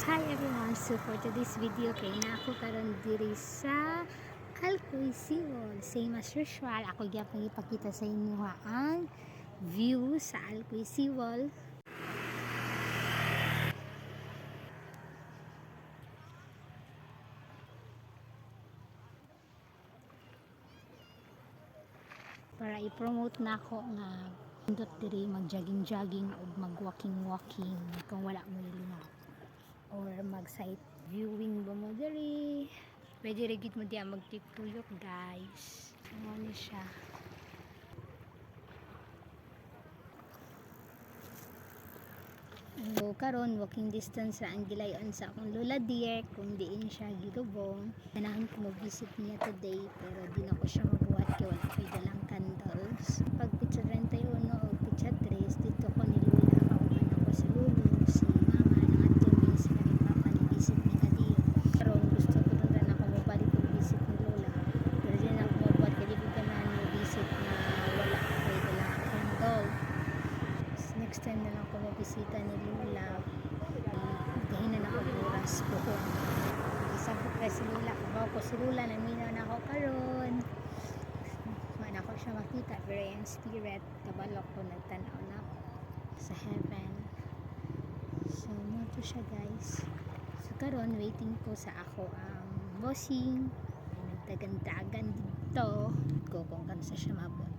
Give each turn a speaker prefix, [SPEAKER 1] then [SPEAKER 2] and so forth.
[SPEAKER 1] Hi everyone! So for today's video, kay na ako karon diri sa Alcoy Seawall. Same as usual, ako gyapon ipakita sa inyo ang view sa Alcoy Seawall. Para i-promote na ako nga pindot diri mag-jogging-jogging o mag-walking-walking kung wala mo ilingaw. Or mag-sight viewing ba mo diri. Pwede rigid mo diya magtituyok guys. Ano ni siya. So, karon walking distance ra ang gilayon sa akong lola dear kung diin siya gilubong. Ganahan ko mag-visit niya today pero di na ko siya mabuhat kaya wala ko'y dalang candles. Pag pizza 31 o pizza 3 dito ko ni Lola kauban ako si Lulu, si Mama, ng atong sa kanyang papa ni visit ni Kadir. Karon gusto ko rin ako mabalik mag-visit ni Lola. Pero di na ako mabuhat kaya di ko ganahan mag-visit na wala ko'y dalang candle. Next time na lang ako mabisita ni Lola, gahin na ako oras po. Isabot ka si Lola, kabaw ko si Lola, naminaw na ako karon. Man ako siya makita, pero yung spirit, kabalok ko, nagtanaw na ako sa heaven. So, to siya guys. So, karon waiting ko sa ako ang bossing. Nagdagan-dagan dito. Ko kung kansa siya mabot.